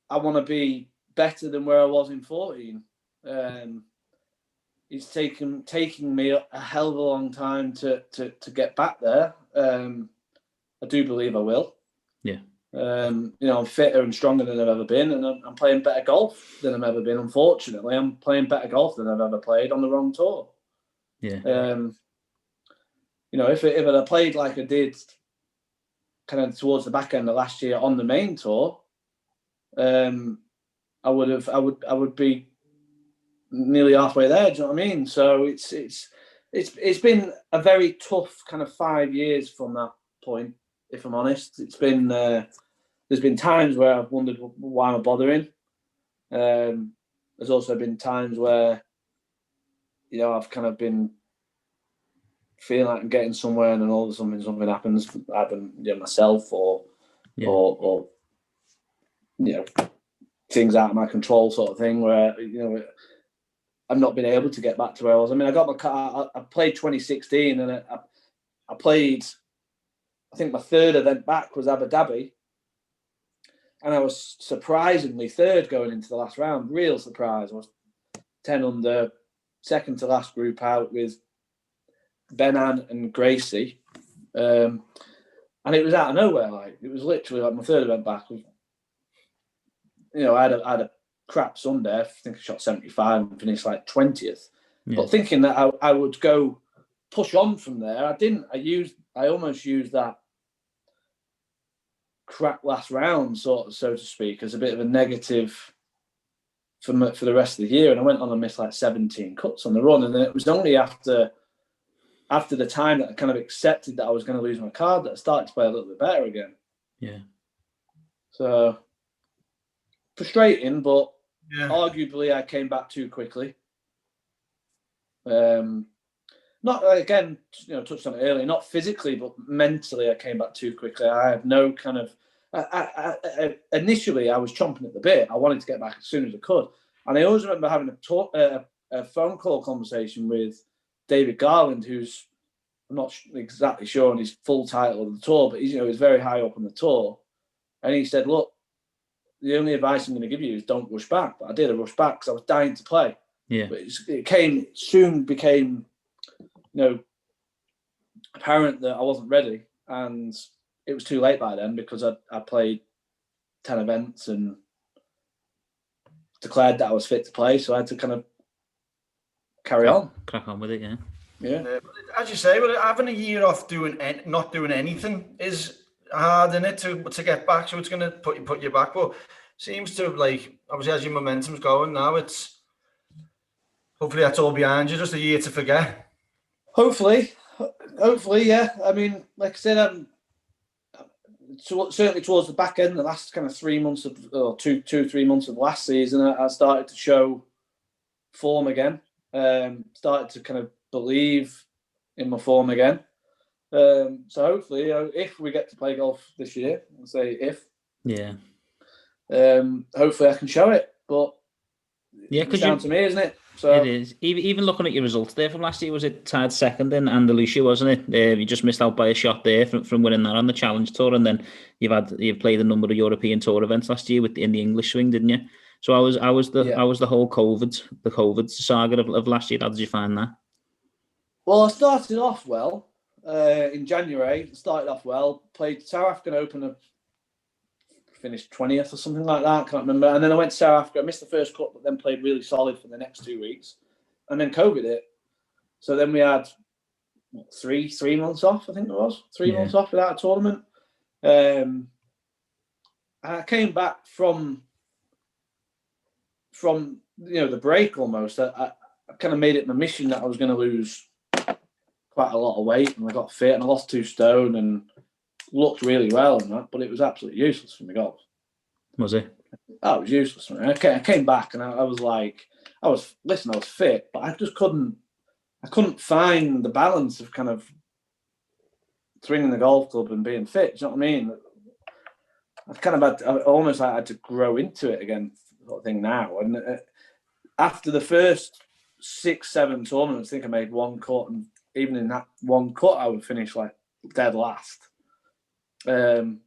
I want to be better than where I was in 14. It's taking me a hell of a long time to get back there. I do believe I will. Yeah. I'm fitter and stronger than I've ever been, and I'm playing better golf than I've ever been. Unfortunately, I'm playing better golf than I've ever played on the wrong tour. Yeah. If it had played like I did kind of towards the back end of last year on the main tour, I would be nearly halfway there. Do you know what I mean? So it's been a very tough kind of 5 years from that point, if I'm honest. It's been there's been times where I've wondered why I'm bothering. There's also been times where I've kind of been feeling like I'm getting somewhere, and then all of a sudden something happens, either myself or things out of my control, sort of thing, where I've not been able to get back to where I was. I mean, I got my car. I played 2016, and I played. I think my third event back was Abu Dhabi, and I was surprisingly third going into the last round. Real surprise. I was 10 under, second to last group out with Benan and Gracie, and it was out of nowhere. Like, it was literally like my third event back. I had a crap Sunday. I think I shot 75 and finished like 20th. Yeah. But thinking that I would go push on from there, I didn't. I almost used that crap last round, so to speak, as a bit of a negative for the rest of the year. And I went on and missed like 17 cuts on the run, and then it was only after the time that I kind of accepted that I was going to lose my card that I started to play a little bit better again. Yeah. So frustrating, but arguably I came back too quickly. Not, again, touched on it earlier, not physically, but mentally I came back too quickly. I had no kind of... initially, I was chomping at the bit. I wanted to get back as soon as I could. And I always remember having a phone call conversation with David Garland, who's, I'm not exactly sure on his full title of the tour, but he's very high up on the tour. And he said, look, the only advice I'm going to give you is don't rush back. But I did a rush back because I was dying to play. Yeah. But it soon became, apparent that I wasn't ready. And it was too late by then because I played 10 events and declared that I was fit to play. So I had to kind of carry on. Crack on with it, yeah. Yeah. As you say, well, having a year off not doing anything is hard, isn't it, to get back? So it's going to put you back. But seems to, like, obviously as your momentum's going now, it's hopefully that's all behind you. Just a year to forget. Hopefully, yeah. I mean, like I said, certainly towards the back end, the last kind of 3 months or 3 months of last season, I started to show form again. Started to kind of believe in my form again. So hopefully, if we get to play golf this year, I'll say if. Yeah. Hopefully I can show it, but yeah, it's down to me, isn't it? So it is. Even looking at your results there from last year, was it tied second in Andalusia, wasn't it? You just missed out by a shot there from winning that on the Challenge Tour, and then you've played a number of European Tour events last year in the English swing, didn't you? So I was the whole COVID saga of last year. How did you find that? Well, I started off well in January. Started off well. Played South African Open. Finished 20th or something like that. Can't remember. And then I went to South Africa. I missed the first cut, but then played really solid for the next 2 weeks. And then COVID hit. So then we had three months off. I think it was 3 months off without a tournament. And I came back from the break almost. I kind of made it my mission that I was going to lose quite a lot of weight, and I got fit, and I lost 2 stone and looked really well and that, but it was absolutely useless for me golf. Was it? Oh, it was useless for me. I came back and I was like, I was fit, but I just couldn't find the balance of kind of swinging the golf club and being fit. Do you know what I mean? I had to grow into it again, sort of thing now. And after the first 6-7 tournaments, I think I made one cut, and even in that one cut, I would finish like dead last. But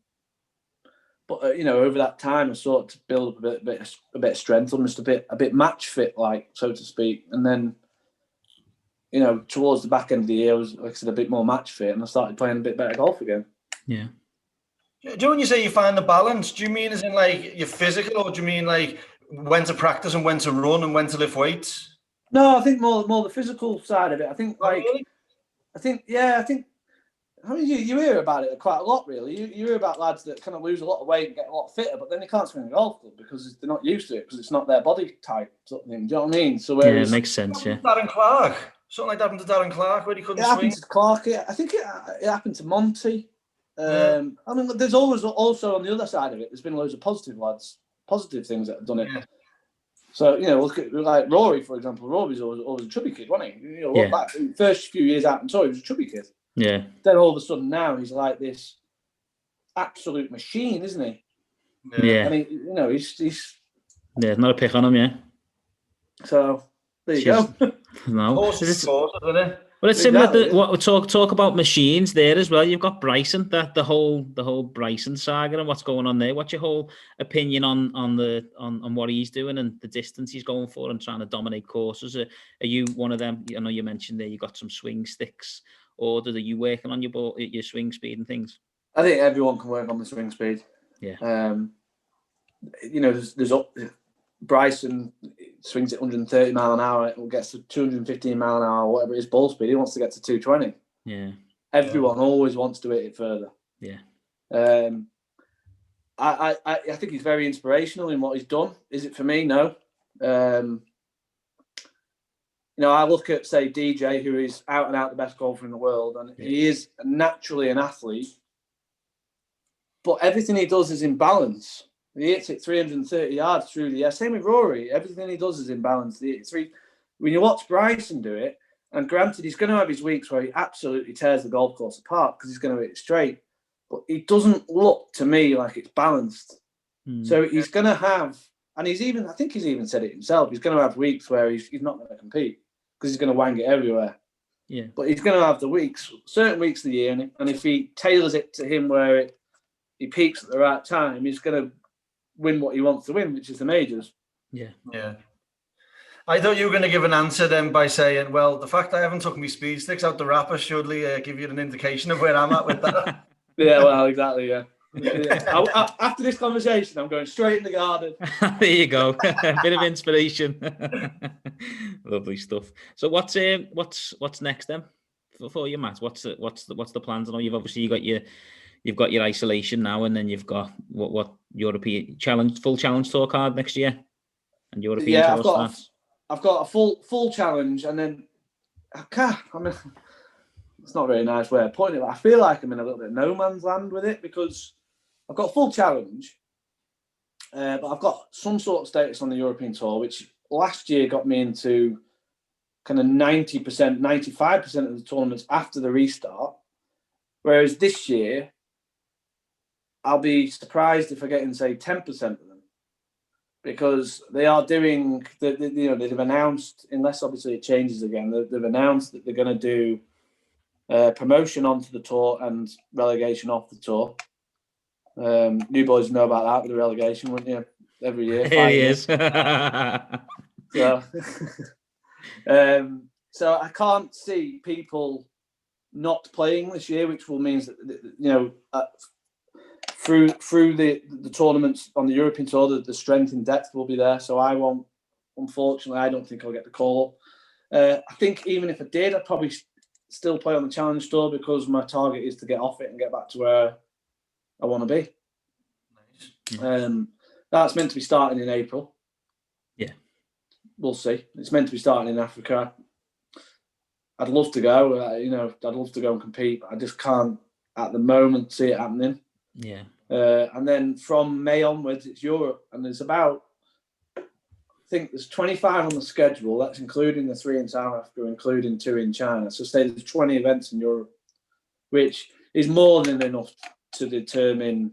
over that time, I sort of build up a bit of strength, almost a bit match fit, like, so to speak. And then, towards the back end of the year, I was, like I said, a bit more match fit, and I started playing a bit better golf again. Yeah. Do you, when you say you find the balance, do you mean as in like you're physical, or do you mean like when to practice and when to run and when to lift weights? No, I think more the physical side of it. I think Really? I mean, you hear about it quite a lot, really. You hear about lads that kind of lose a lot of weight and get a lot fitter, but then they can't swing a golf club because they're not used to it, because it's not their body type, sort of thing. Do you know what I mean? So it makes sense, yeah. Darren Clark. Something like that happened to Darren Clark where he couldn't swing. It happened to Clark. I think it happened to Monty. I mean, there's always also on the other side of it, there's been loads of positive things that have done it. Yeah. So, look at like Rory, for example. Rory's always a chubby kid, wasn't he? Look back, the first few years out in tour, he was a chubby kid. Yeah. Then all of a sudden now he's like this absolute machine, isn't he? Yeah. I mean, he's not a pick on him, yeah. So there you go. No. Isn't it? Well, it's similar to what we talk about machines there as well. You've got Bryson, the whole Bryson saga and what's going on there. What's your whole opinion on what he's doing and the distance he's going for and trying to dominate courses? Are you one of them? I know you mentioned there you got some swing sticks. Or are you working on your swing speed and things? I think everyone can work on the swing speed. Yeah. There's Bryson swings at 130 mile an hour, it gets to 215 mile an hour, whatever it is, ball speed. He wants to get to 220. Yeah. Everyone always wants to hit it further. Yeah. I think he's very inspirational in what he's done. Is it for me? No. I look at, say, DJ, who is out and out the best golfer in the world, and he is naturally an athlete, but everything he does is in balance. He hits it 330 yards through the air. Same with Rory. Everything he does is in balance. When you watch Bryson do it, and granted, he's going to have his weeks where he absolutely tears the golf course apart because he's going to hit it straight, but it doesn't look to me like it's balanced. So he's going to have, and I think he's even said it himself, he's going to have weeks where he's not going to compete because he's going to wang it everywhere. Yeah. But he's going to have certain weeks of the year, and if he tailors it to him where he peaks at the right time, he's going to win what he wants to win, which is the majors. Yeah. Yeah. I thought you were going to give an answer then by saying, well, the fact I haven't took my speed sticks out the wrapper should give you an indication of where I'm at with that. Yeah, well, exactly, yeah. After this conversation, I'm going straight in the garden. There you go. Bit of inspiration. Lovely stuff. So what's next then for you, Matt? What's the plans? I know you've got your isolation now, and then you've got what European full challenge tour card next year, and European tour starts. I've got a full challenge, and then it's not a very nice way of putting it, but I feel like I'm in a little bit of no man's land with it because I've got a full challenge, but I've got some sort of status on the European tour, which last year got me into kind of 90%, 95% of the tournaments after the restart. Whereas this year, I'll be surprised if I get in, say, 10% of them, because they are doing, they've announced, unless obviously it changes again, they've announced that they're going to do promotion onto the tour and relegation off the tour. New boys know about that with the relegation, wouldn't you? Every year. Here he is. So I can't see people not playing this year, which will mean that through the tournaments on the European tour, the strength and depth will be there. So I won't. Unfortunately, I don't think I'll get the call. I think even if I did, I'd probably still play on the Challenge Tour because my target is to get off it and get back to where I want to be. Nice. That's meant to be starting in April. Yeah, we'll see. It's meant to be starting in Africa. I'd love to go. I'd love to go and compete, but I just can't at the moment see it happening. Yeah. And then from May onwards, it's Europe, and there's about, I think there's 25 on the schedule. That's including the 3 in South Africa, including 2 in China. So say there's 20 events in Europe, which is more than enough to determine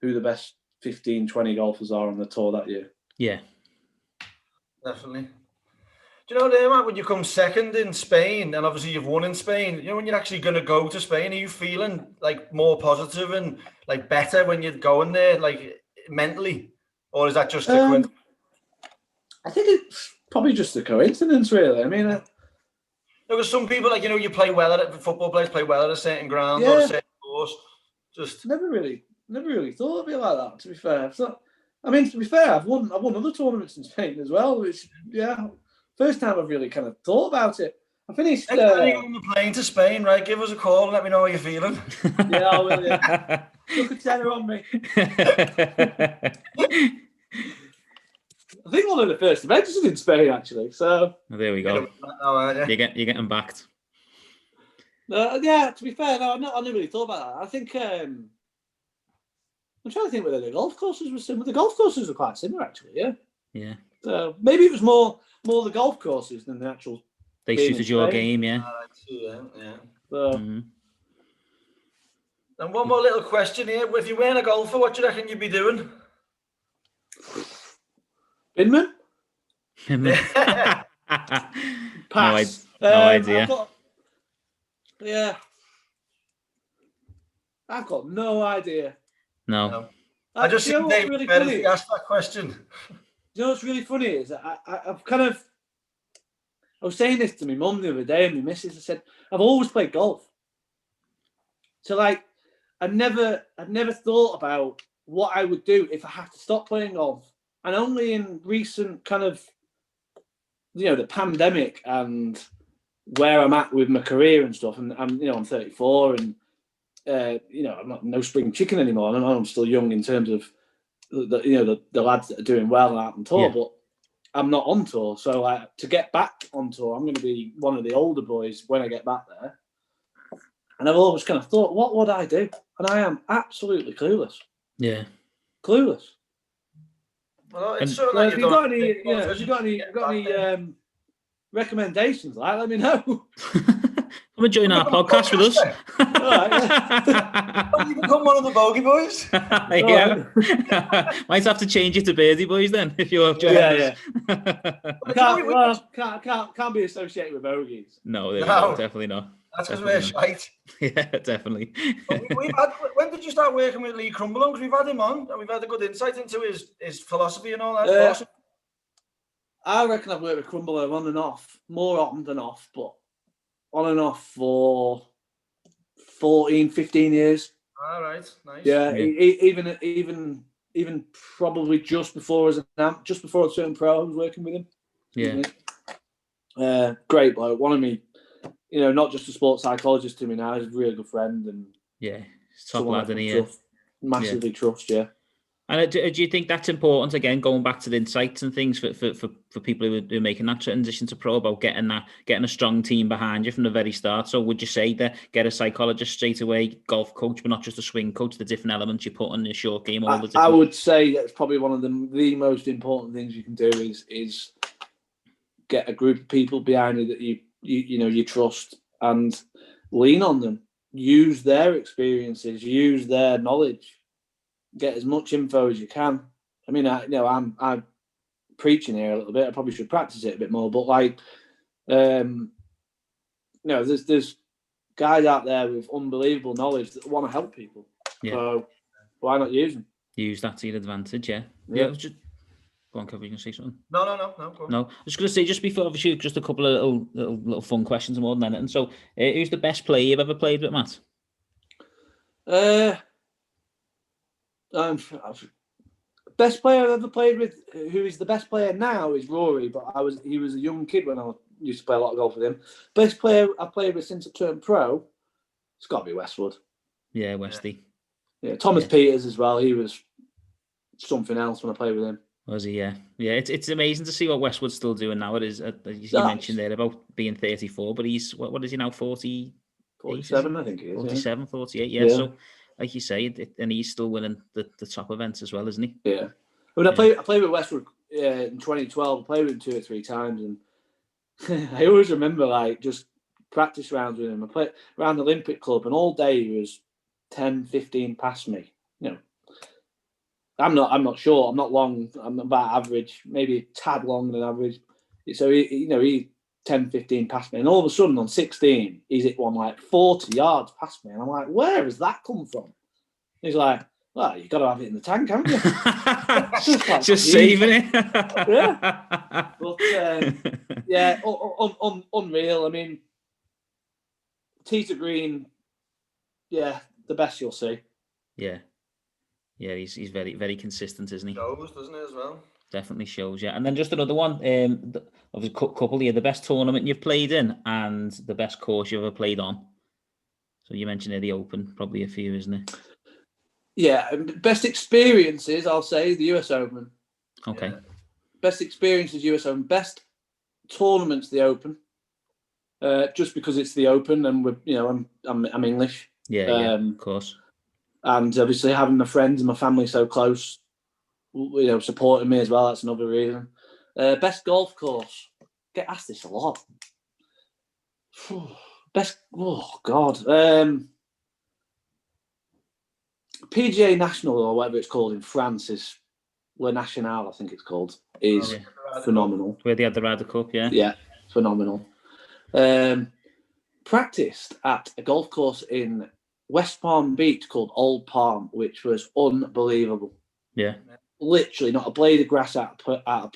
who the best 15, 20 golfers are on the tour that year. Yeah. Definitely. Do you know, there, Matt, when you come second in Spain, and obviously you've won in Spain, when you're actually going to go to Spain, are you feeling like more positive and like better when you're going there, like mentally? Or is that just a coincidence? I think it's probably just a coincidence, really. I mean, because some people, you play well at it, football players play well at a certain ground or a certain course. Just never really thought of it like that, to be fair. So, I mean, to be fair, I've won other tournaments in Spain as well, which, first time I've really kind of thought about it. I finished... Next time you go on the plane to Spain, right, give us a call and let me know how you're feeling. Yeah, I will, yeah. Look a tenner on me. I think one of the first events is in Spain, actually, so... Well, there we go. You're getting backed. Yeah, to be fair, no, I never really thought about that. I think... I'm trying to think whether the golf courses were similar. The golf courses were quite similar, actually, yeah. Yeah. So maybe it was more the golf courses than the actual... They suited your game, yeah. Yeah. So, And one more little question here. If you weren't a golfer, what do you reckon you'd be doing? Binman? Pass. No idea. I've got no idea. No. I just think David really funny asked that question. You know what's really funny is I've kind of... I was saying this to my mum the other day and my missus. I said, I've always played golf. So, I never thought about what I would do if I had to stop playing golf. And only in recent kind of, the pandemic and where I'm at with my career and stuff, and I'm 34 and, I'm not no spring chicken anymore. I know I'm still young in terms of the lads that are doing well out on tour, but I'm not on tour. So to get back on tour, I'm going to be one of the older boys when I get back there. And I've always kind of thought, what would I do? And I am absolutely clueless. Yeah. Clueless. Well, it's sort of like have you got any recommendations? Let me know. Come and join our podcast with us. You become one of the bogey boys. Yeah. Might have to change it to Birdie Boys then if you're joining us. Can't be associated with bogeys. No, definitely not. That's because we're shite. Yeah, definitely. When did you start working with Lee Crumblon? Because we've had him on and we've had a good insight into his philosophy and all that. I reckon I've worked with Crumblon on and off, more on than off, but on and off for 14, 15 years. All right, nice. Yeah, even probably just before I turned pro, I was working with him. Yeah. Great bloke. One of me, not just a sports psychologist to me now. He's a really good friend and Yeah, top lad in here. Massively trust, yeah. And do you think that's important, again, going back to the insights and things for people who are making that transition to pro, about getting a strong team behind you from the very start? So would you say that get a psychologist straight away, golf coach, but not just a swing coach, the different elements you put in the short game? I would say that's probably one of the most important things you can do is get a group of people behind you that you trust and lean on them. Use their experiences, use their knowledge. Get as much info as you can. I mean, I'm preaching here a little bit. I probably should practice it a bit more. But there's guys out there with unbelievable knowledge that want to help people. Yeah. So why not use them? Use that to your advantage. Yeah. Yeah. Go on, Kev, you can say something? No. Go on. No, I was just going to say, just before, obviously, just a couple of little fun questions more than anything. So, who's the best player you've ever played with, Matt? Best player I've ever played with, who is the best player now, is Rory. But he was a young kid when I used to play a lot of golf with him. Best player I've played with since I turned pro, it's got to be Westwood. Yeah, Westy. Yeah, Thomas Peters as well. He was something else when I played with him. Was he? Yeah. It's amazing to see what Westwood's still doing now. It is. You mentioned there about being 34, but he's what is he now? 47, I think he is. 47, 48. Yeah. So, like you say, and he's still winning the top events as well, isn't he? Yeah. I played with Westwood in 2012. I played with him 2 or 3 times, and I always remember just practice rounds with him. I played around the Olympic Club, and all day he was 10, 15 past me. I'm not short. I'm not long. I'm about average, maybe a tad longer than average. So he 10, 15 past me, and all of a sudden on 16, he's hit one 40 yards past me, and I'm like, where has that come from? He's like, well, you got to have it in the tank, haven't you? Just saving it. Yeah. But unreal. I mean, tee to green, the best you'll see. Yeah. Yeah, he's very, very consistent, isn't he? Shows, doesn't it, as well? Definitely shows, yeah. And then just another one, of a couple here, the best tournament you've played in and the best course you've ever played on. So you mentioned the Open, probably a few, isn't it? Yeah, best experiences, I'll say, the US Open. Okay. Yeah. Best experiences, US Open. Best tournaments, the Open. Just because it's the Open and I'm English. Yeah, of course. And obviously having my friends and my family so close, supporting me as well, that's another reason. Best golf course. Get asked this a lot. PGA National, or whatever it's called in France, is Le National, I think it's called, is phenomenal. Where they had the Ryder Cup, yeah? Yeah, phenomenal. Practiced at a golf course in West Palm Beach called Old Palm, which was unbelievable. Yeah. Literally not a blade of grass out of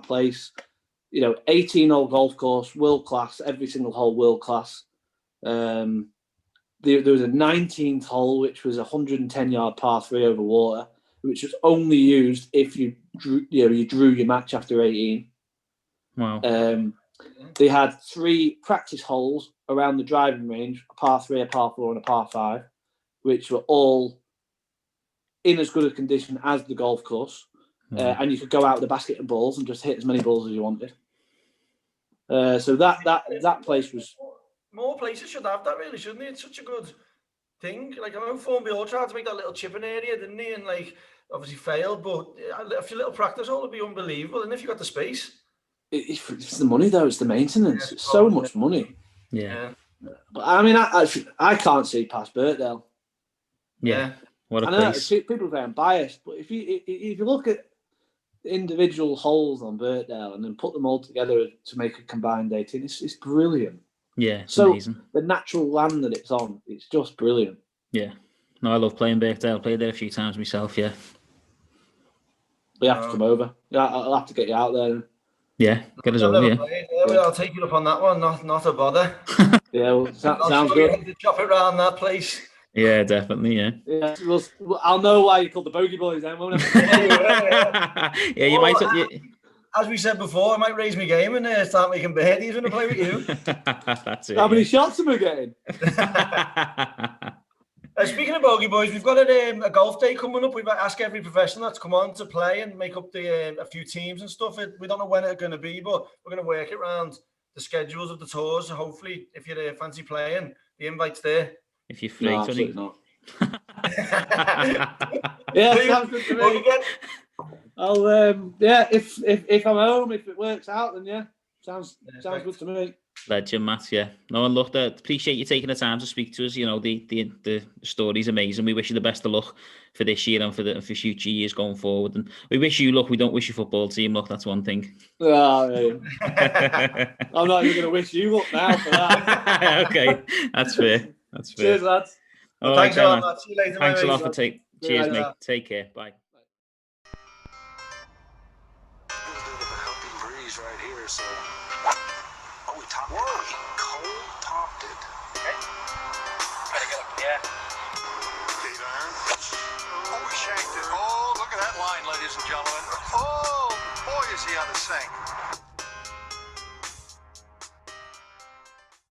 place. 18-hole golf course, world class, every single hole world class. There was a 19th hole, which was a 110-yard par 3 over water, which was only used if you drew your match after 18. Wow. They had 3 practice holes around the driving range, a par 3, a par 4, and a par 5, which were all in as good a condition as the golf course. And you could go out with a basket of balls and just hit as many balls as you wanted. So that place was... More places should have that, really, shouldn't they? It's such a good thing. I know Formula tried to make that little chipping area, didn't he? And obviously failed, but a few little practice hole would be unbelievable, and if you got the space. It's the money, though. It's the maintenance. It's so much money. Yeah. But I mean, I can't see past Birkdale. Yeah. What a place. People say I'm biased, but if you look at the individual holes on Birkdale and then put them all together to make a combined 18, it's brilliant. Yeah, it's amazing. The natural land that it's on, it's just brilliant. Yeah. No, I love playing Birkdale. Played there a few times myself, yeah. We have to come over. Yeah, I'll have to get you out there. Yeah, get us over, yeah. I'll take you up on that one. Not a bother. Yeah, well, sounds good. To chop it around that place. Yeah, definitely. Yeah. Yeah, I'll know why you called the Bogey Boys then, won't I? Yeah, you might. As we said before, I might raise my game and start making birdies when I play with you. That's it. How many shots am I getting? Speaking of Bogey Boys, we've got a golf day coming up. We've asked every professional that's come on to play and make up a few teams and stuff. We don't know when it's going to be, but we're going to work it around the schedules of the tours. So hopefully, if you fancy playing, the invite's there. If you're free, no, absolutely not. Yeah, sounds good to me. I'll if I'm home, if it works out, then yeah, sounds good to me. Legend, Matt. Yeah. No, and look, appreciate you taking the time to speak to us. You know, the story's amazing. We wish you the best of luck for this year and for future years going forward. And we wish you luck. We don't wish your football team luck. That's one thing. Oh, yeah. I'm not even going to wish you luck now for that. Okay, that's fair. That's fair. Cheers, lads. Well, thanks a lot. See you later. Thanks a lot for cheers, mate. Later. Take care. Bye. Right here, so we topped it. He cold topped it. Okay. Gotta get up. Yeah. 8 iron. Oh, we shanked it. Oh, look at that line, ladies and gentlemen. Oh, boy, is he on the sink.